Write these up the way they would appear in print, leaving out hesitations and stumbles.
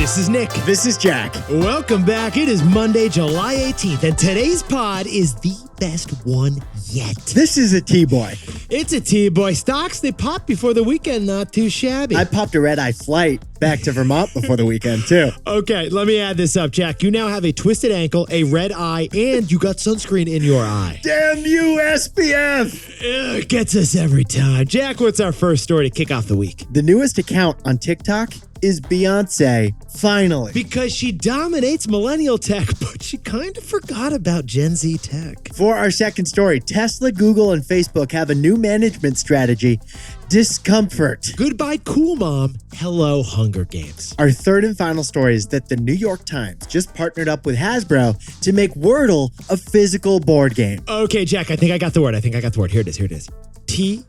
This is Nick. This is Jack. Welcome back. It is Monday, July 18th, and today's pod is the best one yet. This is a T-boy. It's a T-boy. Stocks, they popped before the weekend. Not too shabby. I popped a red-eye flight back to Vermont before the weekend, too. Okay, let me add this up, Jack. You now have a twisted ankle, a red eye, and you got sunscreen in your eye. Damn you, SPF! It gets us every time. Jack, what's our first story to kick off the week? The newest account on TikTok is Beyonce, finally. Because she dominates millennial tech, but she kind of forgot about Gen Z tech. For our second story, Tesla, Google, and Facebook have a new management strategy, discomfort. Goodbye, cool mom. Hello, Hunger Games. Our third and final story is that the New York Times just partnered up with Hasbro to make Wordle a physical board game. Okay, Jack, I think I got the word. Here it is. T-O-U-C-H?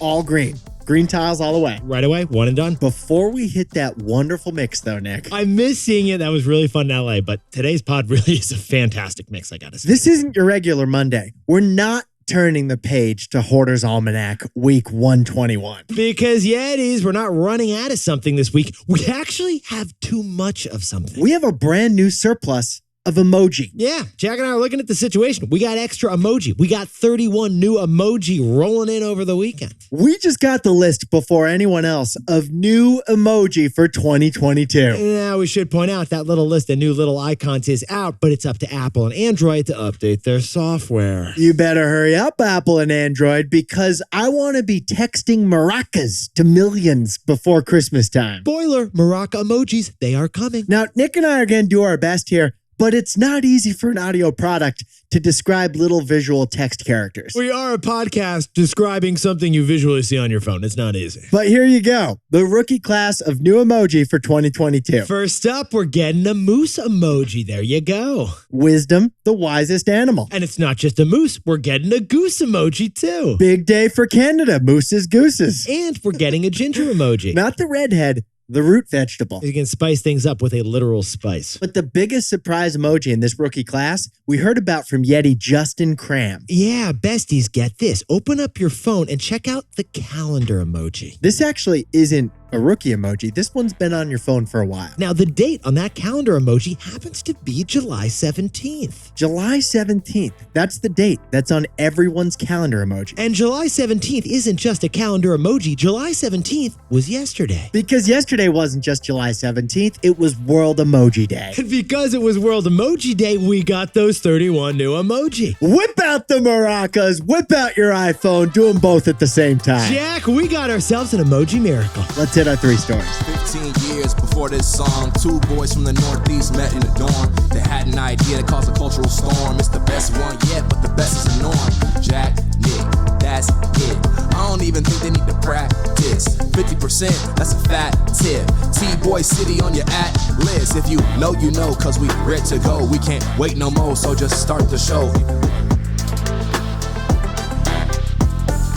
All green. Green tiles all the way. Right away, one and done. Before we hit that wonderful mix, though, Nick. I miss seeing it. That was really fun in LA, but today's pod really is a fantastic mix, I gotta say. This isn't your regular Monday. We're not turning the page to Hoarder's Almanac, week 121. Because, Yetis, we're not running out of something this week. We actually have too much of something. We have a brand new surplus of emoji. Yeah, Jack and I are looking at the situation. We got extra emoji. We got 31 new emoji rolling in over the weekend. We just got the list before anyone else of new emoji for 2022. Now, we should point out that little list of new little icons is out, but it's up to Apple and Android to update their software. You better hurry up, Apple and Android, because I want to be texting maracas to millions before Christmas time. Spoiler, maraca emojis, they are coming. Now, Nick and I are going to do our best here, but it's not easy for an audio product to describe little visual text characters. We are a podcast describing something you visually see on your phone. It's not easy. But here you go. The rookie class of new emoji for 2022. First up, we're getting a moose emoji. There you go. Wisdom, the wisest animal. And it's not just a moose. We're getting a goose emoji, too. Big day for Canada. Mooses, gooses. And we're getting a ginger emoji. Not the redhead, the root vegetable. You can spice things up with a literal spice. But the biggest surprise emoji in this rookie class, we heard about from Yeti Justin Cram. Yeah, besties, get this. Open up your phone and check out the calendar emoji. This actually isn't a rookie emoji. This one's been on your phone for a while. Now, the date on that calendar emoji happens to be July 17th. July 17th. That's the date that's on everyone's calendar emoji. And July 17th isn't just a calendar emoji. July 17th was yesterday. Because yesterday wasn't just July 17th, it was World Emoji Day. And because it was World Emoji Day, we got those 31 new emoji. Whip out the maracas, whip out your iPhone, do them both at the same time. Jack, we got ourselves an emoji miracle. Let's hit our three stories. 15 years before this song, two boys from the Northeast met in the dorm. They had an idea that caused a cultural storm. It's the best one yet, but the best is the norm. Jack, Nick, that's it. I don't even think they need to practice. 50%, that's a fat tip. T-Boy City on your at-list. If you know, you know, cause we ready to go. We can't wait no more, so just start the show.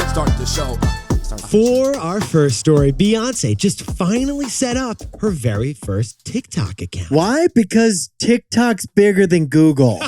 Start the show. For our first story, Beyonce just finally set up her very first TikTok account. Why? Because TikTok's bigger than Google.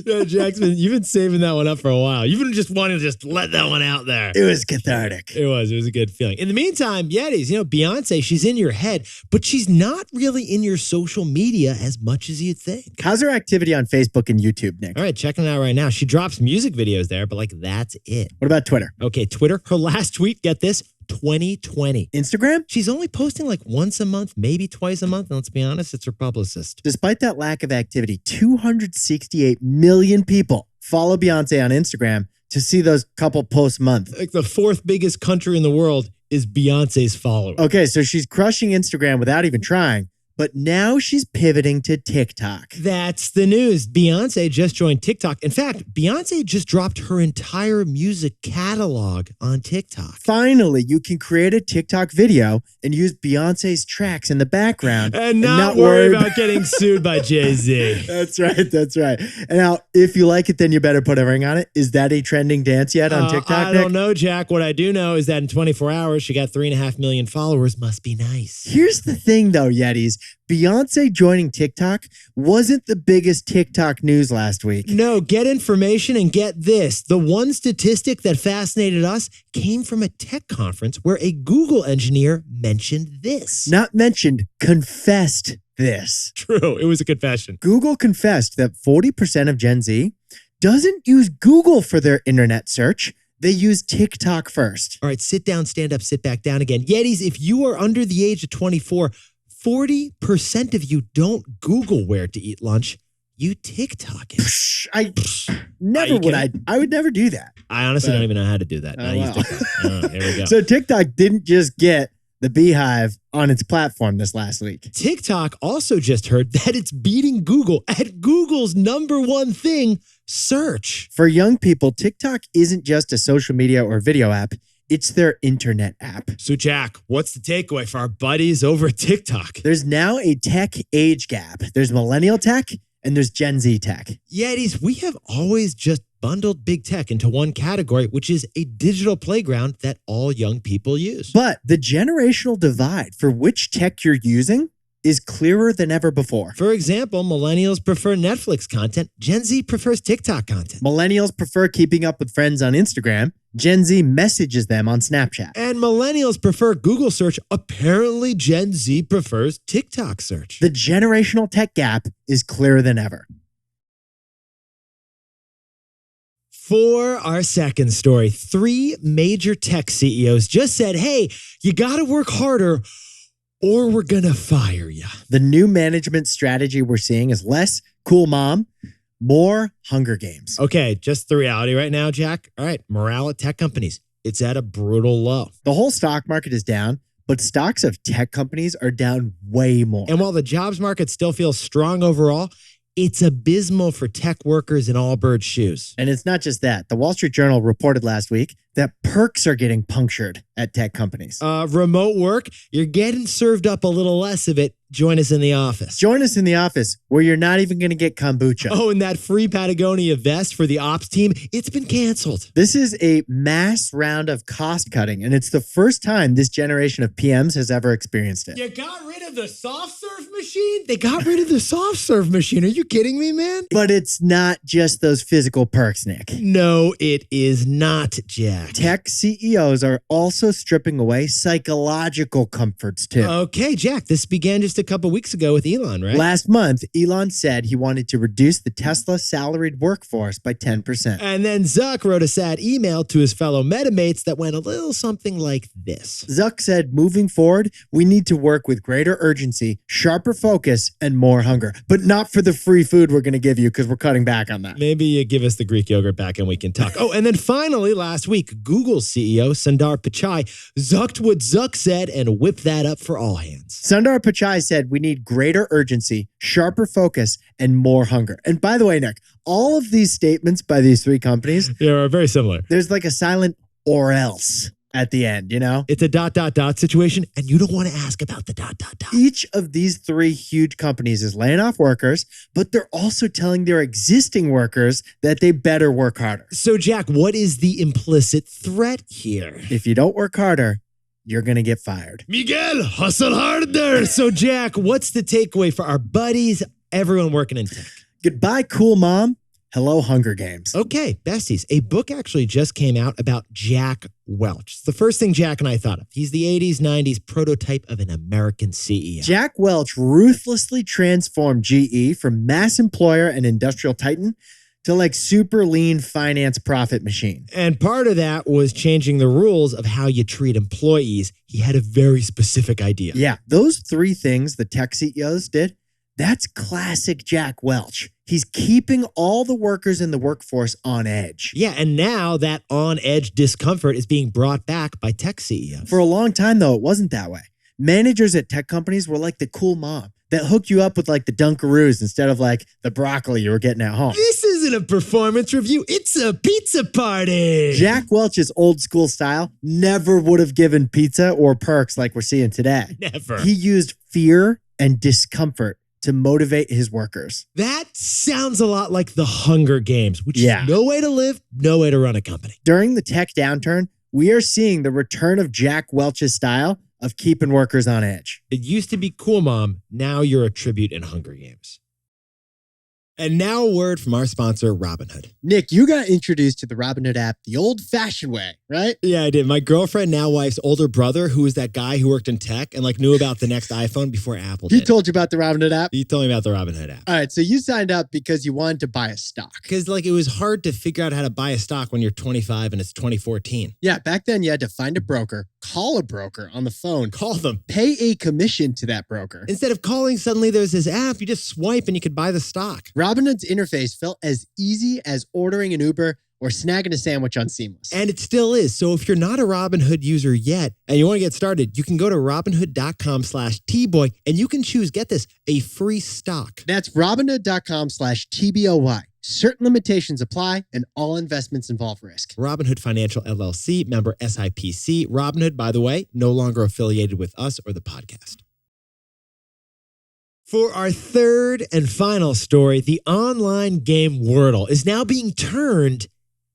Yeah, Jackson, you've been saving that one up for a while. You've been just wanting to just let that one out there. It was cathartic. It was a good feeling. In the meantime, Yetis, Beyonce, she's in your head, but she's not really in your social media as much as you'd think. How's her activity on Facebook and YouTube, Nick? All right, checking it out right now. She drops music videos there, but that's it. What about Twitter? Okay, Twitter, her last tweet, get this, 2020. Instagram? She's only posting once a month, maybe twice a month. And let's be honest, it's her publicist. Despite that lack of activity, 268 million people follow Beyonce on Instagram to see those couple posts a month. The fourth biggest country in the world is Beyonce's followers. Okay, so she's crushing Instagram without even trying. But now she's pivoting to TikTok. That's the news. Beyonce just joined TikTok. In fact, Beyonce just dropped her entire music catalog on TikTok. Finally, you can create a TikTok video and use Beyonce's tracks in the background. And not worry about getting sued by Jay-Z. That's right. And now, if you like it, then you better put a ring on it. Is that a trending dance yet on TikTok, I Nick? don't know, Jack. What I do know is that in 24 hours, she got 3.5 million followers. Must be nice. Here's the thing, though, Yetis. Beyonce joining TikTok wasn't the biggest TikTok news last week. No, get information and get this. The one statistic that fascinated us came from a tech conference where a Google engineer mentioned this. Not mentioned, confessed this. True, it was a confession. Google confessed that 40% of Gen Z doesn't use Google for their internet search. They use TikTok first. All right, sit down, stand up, sit back down again. Yetis, if you are under the age of 24, 40% of you don't Google where to eat lunch. You TikTok it. I would never do that. I honestly don't even know how to do that. I use TikTok. Oh, here we go. So TikTok didn't just get the Beehive on its platform this last week. TikTok also just heard that it's beating Google at Google's number one thing, search. For young people, TikTok isn't just a social media or video app. It's their internet app. So, Jack, what's the takeaway for our buddies over at TikTok? There's now a tech age gap. There's millennial tech and there's Gen Z tech. Yetis, we have always just bundled big tech into one category, which is a digital playground that all young people use. But the generational divide for which tech you're using is clearer than ever before. For example, millennials prefer Netflix content. Gen Z prefers TikTok content. Millennials prefer keeping up with friends on Instagram. Gen Z messages them on Snapchat. And millennials prefer Google search. Apparently, Gen Z prefers TikTok search. The generational tech gap is clearer than ever. For our second story, 3 major tech CEOs just said, hey, you got to work harder or we're going to fire you. The new management strategy we're seeing is less cool mom, more Hunger Games. Okay, just the reality right now, Jack. All right, morale at tech companies, it's at a brutal low. The whole stock market is down, but stocks of tech companies are down way more. And while the jobs market still feels strong overall, it's abysmal for tech workers in all bird shoes. And it's not just that. The Wall Street Journal reported last week that perks are getting punctured at tech companies. Remote work, you're getting served up a little less of it. Join us in the office. Join us in the office where you're not even going to get kombucha. Oh, and that free Patagonia vest for the ops team, it's been canceled. This is a mass round of cost cutting, and it's the first time this generation of PMs has ever experienced it. You got rid of the soft serve machine? They got rid of the soft serve machine. Are you kidding me, man? But it's not just those physical perks, Nick. No, it is not, Jack. Tech CEOs are also stripping away psychological comforts, too. Okay, Jack, this began just a couple weeks ago with Elon, right? Last month, Elon said he wanted to reduce the Tesla salaried workforce by 10%. And then Zuck wrote a sad email to his fellow Metamates that went a little something like this. Zuck said, moving forward, we need to work with greater urgency, sharper focus, and more hunger. But not for the free food we're going to give you because we're cutting back on that. Maybe you give us the Greek yogurt back and we can talk. Oh, and then finally, last week, Google CEO Sundar Pichai zucked what Zuck said and whipped that up for all hands. Sundar Pichai said we need greater urgency, sharper focus, and more hunger. And by the way, Nick, all of these statements by these 3 companies, are very similar. There's like a silent or else at the end, you know? It's a ... situation, and you don't want to ask about the ... Each of these 3 huge companies is laying off workers, but they're also telling their existing workers that they better work harder. So, Jack, what is the implicit threat here? If you don't work harder, you're going to get fired. Miguel, hustle harder. So, Jack, what's the takeaway for our buddies, everyone working in tech? Goodbye, cool mom. Hello, Hunger Games. Okay, besties, a book actually just came out about Jack Welch. It's the first thing Jack and I thought of. He's the 80s, 90s prototype of an American CEO. Jack Welch ruthlessly transformed GE from mass employer and industrial titan to like super lean finance profit machine. And part of that was changing the rules of how you treat employees. He had a very specific idea. Yeah, those 3 things the tech CEOs did, that's classic Jack Welch. He's keeping all the workers in the workforce on edge. Yeah, and now that on-edge discomfort is being brought back by tech CEOs. For a long time, though, it wasn't that way. Managers at tech companies were like the cool mom that hooked you up with like the Dunkaroos instead of like the broccoli you were getting at home. This isn't a performance review. It's a pizza party. Jack Welch's old school style never would have given pizza or perks like we're seeing today. Never. He used fear and discomfort to motivate his workers. That sounds a lot like the Hunger Games, which is no way to live, no way to run a company. During the tech downturn, we are seeing the return of Jack Welch's style of keeping workers on edge. It used to be cool, Mom. Now you're a tribute in Hunger Games. And now a word from our sponsor, Robinhood. Nick, you got introduced to the Robinhood app the old-fashioned way, right? Yeah, I did. My girlfriend, now wife's older brother, who was that guy who worked in tech and knew about the next iPhone before Apple did. He told you about the Robinhood app? He told me about the Robinhood app. All right, so you signed up because you wanted to buy a stock. Because it was hard to figure out how to buy a stock when you're 25 and it's 2014. Yeah, back then you had to find a broker, call a broker on the phone, Call them. pay a commission to that broker. Instead of calling, suddenly there's this app. You just swipe and you could buy the stock. Robinhood's interface felt as easy as ordering an Uber or snagging a sandwich on Seamless. And it still is. So if you're not a Robinhood user yet and you want to get started, you can go to Robinhood.com/TBoy and you can choose, get this, a free stock. That's Robinhood.com/TBOY. Certain limitations apply and all investments involve risk. Robinhood Financial LLC, member SIPC. Robinhood, by the way, no longer affiliated with us or the podcast. For our third and final story, the online game Wordle is now being turned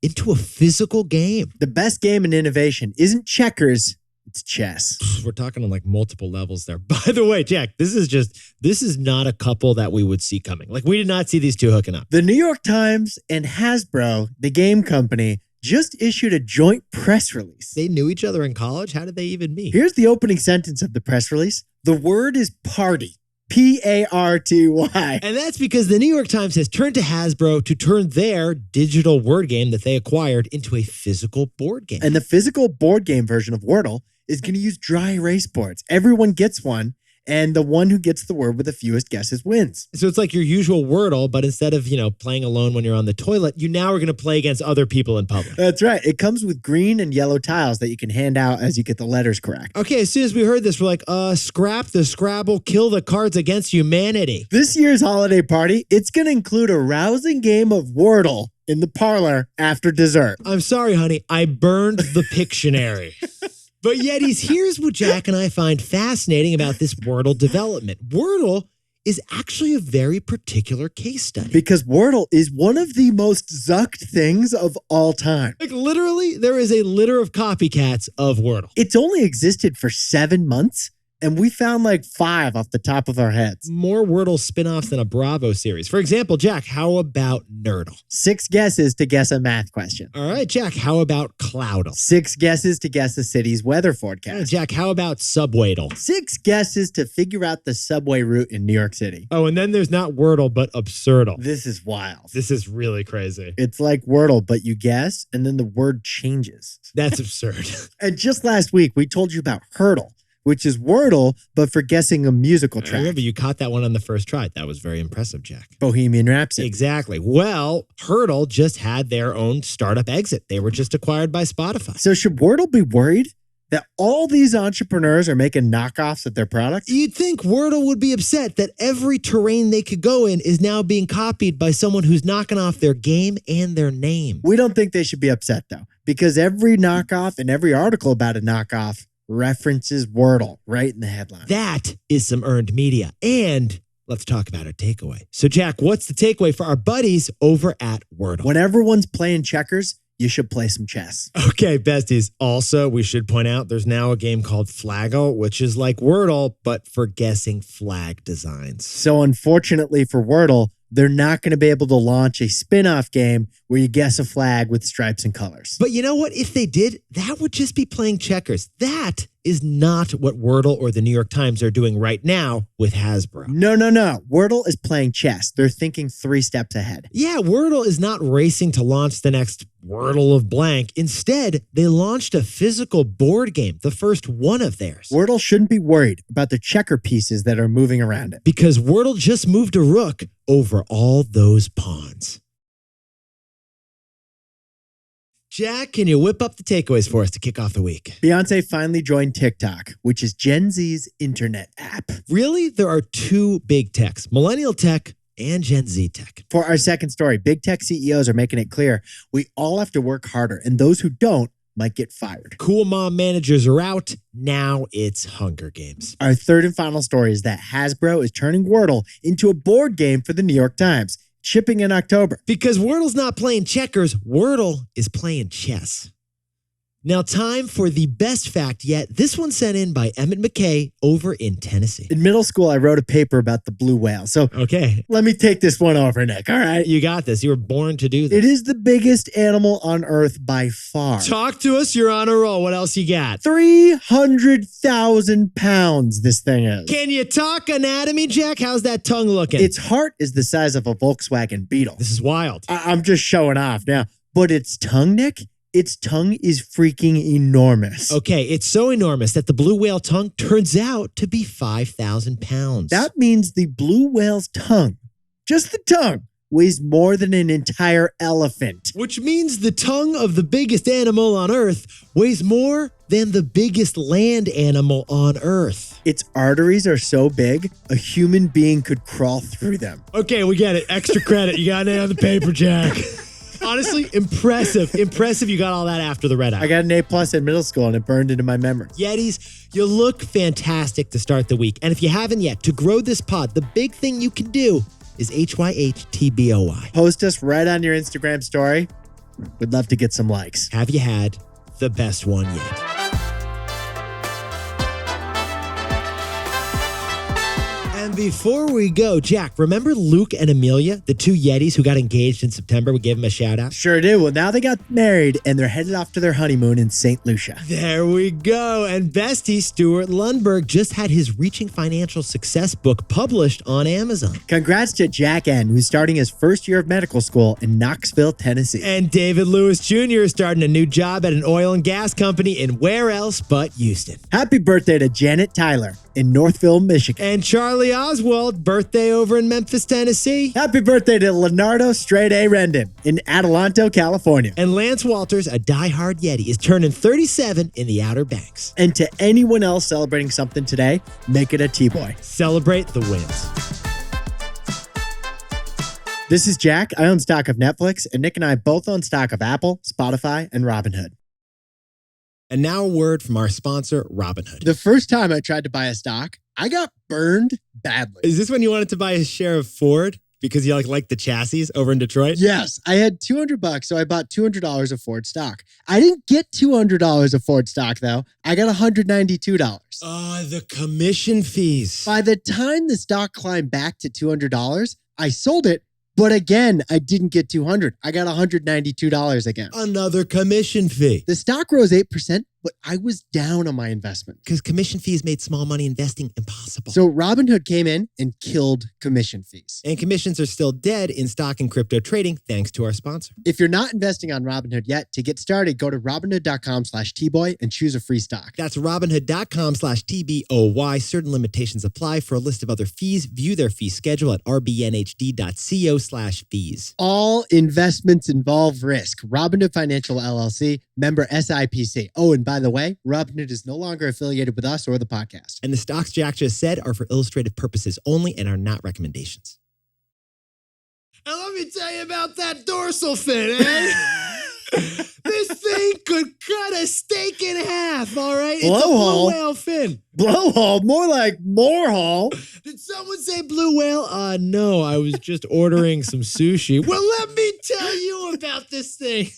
into a physical game. The best game in innovation isn't checkers, it's chess. We're talking on multiple levels there. By the way, Jack, this is not a couple that we would see coming. We did not see these two hooking up. The New York Times and Hasbro, the game company, just issued a joint press release. They knew each other in college? How did they even meet? Here's the opening sentence of the press release. The word is party. Party. And that's because the New York Times has turned to Hasbro to turn their digital word game that they acquired into a physical board game. And the physical board game version of Wordle is going to use dry erase boards. Everyone gets one, and the one who gets the word with the fewest guesses wins. So it's like your usual Wordle, but instead of, playing alone when you're on the toilet, you now are going to play against other people in public. That's right. It comes with green and yellow tiles that you can hand out as you get the letters correct. Okay, as soon as we heard this, we're like, scrap the Scrabble, kill the cards against humanity. This year's holiday party, it's going to include a rousing game of Wordle in the parlor after dessert. I'm sorry, honey. I burned the Pictionary. But Yetis, here's what Jack and I find fascinating about this Wordle development. Wordle is actually a very particular case study. Because Wordle is one of the most zucked things of all time. Literally, there is a litter of copycats of Wordle. It's only existed for 7 months, and we found 5 off the top of our heads. More Wordle spin-offs than a Bravo series. For example, Jack, how about Nerdle? 6 guesses to guess a math question. All right, Jack, how about Cloudle? 6 guesses to guess a city's weather All right, forecast. Jack, how about Subwaydle? 6 guesses to figure out the subway route in New York City. Oh, and then there's not Wordle, but Absurdle. This is wild. This is really crazy. It's like Wordle, but you guess, and then the word changes. That's absurd. And just last week, we told you about Hurdle, which is Wordle, but for guessing a musical I track. remember you caught that one on the first try. That was very impressive, Jack. Bohemian Rhapsody. Exactly. Well, Hurdle just had their own startup exit. They were just acquired by Spotify. So should Wordle be worried that all these entrepreneurs are making knockoffs of their products? You'd think Wordle would be upset that every terrain they could go in is now being copied by someone who's knocking off their game and their name. We don't think they should be upset, though, because every knockoff and every article about a knockoff references Wordle right in the headline. That is some earned media. And let's talk about our takeaway. So, Jack, what's the takeaway for our buddies over at Wordle? When everyone's playing checkers, you should play some chess. Okay, besties. Also, we should point out there's now a game called Flaggle, which is like Wordle, but for guessing flag designs. So unfortunately for Wordle, they're not going to be able to launch a spin-off game where you guess a flag with stripes and colors. But you know what? If they did, that would just be playing checkers. That is not what Wordle or the New York Times are doing right now with Hasbro. No. Wordle is playing chess. They're thinking 3 steps ahead. Yeah, Wordle is not racing to launch the next Wordle of blank. Instead, they launched a physical board game, the first one of theirs. Wordle shouldn't be worried about the checker pieces that are moving around it. Because Wordle just moved a rook over all those pawns. Jack, can you whip up the takeaways for us to kick off the week? Beyonce finally joined TikTok, which is Gen Z's internet app. Really? There are 2 big techs, millennial tech and Gen Z tech. For our second story, big tech CEOs are making it clear we all have to work harder, and those who don't might get fired. Cool mom managers are out. Now it's Hunger Games. Our third and final story is that Hasbro is turning Wordle into a board game for the New York Times, shipping in October. Because Wordle's not playing checkers, Wordle is playing chess. Now, time for the best fact yet. This one sent in by Emmett McKay over in Tennessee. In middle school, I wrote a paper about the blue whale. So Okay, let me take this one over, Nick. All right. you got this. You were born to do this. It is the biggest animal on Earth by far. Talk to us. You're on a roll. What else you got? 300,000 pounds this thing is. Can you talk anatomy, Jack? How's that tongue looking? Its heart is the size of a Volkswagen Beetle. This is wild. I'm just showing off now. But its tongue, Nick, its tongue is freaking enormous. Okay, it's so enormous that the blue whale tongue turns out to be 5,000 pounds. That means the blue whale's tongue, just the tongue, weighs more than an entire elephant. Which means the tongue of the biggest animal on Earth weighs more than the biggest land animal on Earth. Its arteries are so big, a human being could crawl through them. Okay, we get it. Extra credit. You got it on the paper, Jack. Honestly, impressive. Impressive you got all that after the red eye. I got an A+ in middle school and it burned into my memory. Yetis, you look fantastic to start the week. And if you haven't yet, to grow this pod, the big thing you can do is HYHTBOY. Post us right on your Instagram story. We'd love to get some likes. Have you had the best one yet? And before we go, Jack, remember Luke and Amelia, the two Yetis who got engaged in September? We gave them a shout out. Sure do. Well, now they got married and they're headed off to their honeymoon in St. Lucia. There we go. And bestie Stuart Lundberg just had his Reaching Financial Success book published on Amazon. Congrats to Jack N., who's starting his first year of medical school in Knoxville, Tennessee. And David Lewis Jr. is starting a new job at an oil and gas company in where else but Houston. Happy birthday to Janet Tyler in Northville, Michigan. And Charlie Oswald, birthday over in Memphis, Tennessee. Happy birthday to Leonardo Straight A. Rendon in Adelanto, California. And Lance Walters, a diehard Yeti, is turning 37 in the Outer Banks. And to anyone else celebrating something today, make it a T-Boy. Celebrate the wins. This is Jack. I own stock of Netflix, and Nick and I both own stock of Apple, Spotify, and Robinhood. And now a word from our sponsor, Robinhood. The first time I tried to buy a stock, I got burned badly. Is this when you wanted to buy a share of Ford because you like the chassis over in Detroit? Yes, I had $200, so I bought $200 of Ford stock. I didn't get $200 of Ford stock, though. I got $192. The commission fees. By the time the stock climbed back to $200, I sold it. But again, I didn't get $200. I got $192 again. Another commission fee. The stock rose 8%, but I was down on my investment. Because commission fees made small money investing impossible. So Robinhood came in and killed commission fees. And commissions are still dead in stock and crypto trading thanks to our sponsor. If you're not investing on Robinhood yet, to get started, go to Robinhood.com/Tboy and choose a free stock. That's Robinhood.com/TBOY. Certain limitations apply. For a list of other fees, view their fee schedule at rbnhd.co/fees. All investments involve risk. Robinhood Financial LLC, member SIPC. Oh, and by the way, Robinhood is no longer affiliated with us or the podcast. And the stocks Jack just said are for illustrative purposes only and are not recommendations. And let me tell you about that dorsal fin, eh? This thing could cut a steak in half, all right? It's a blue whale fin. Blowhole, more like morehole. Did someone say blue whale? No, I was just ordering some sushi. Well, let me tell you about this thing.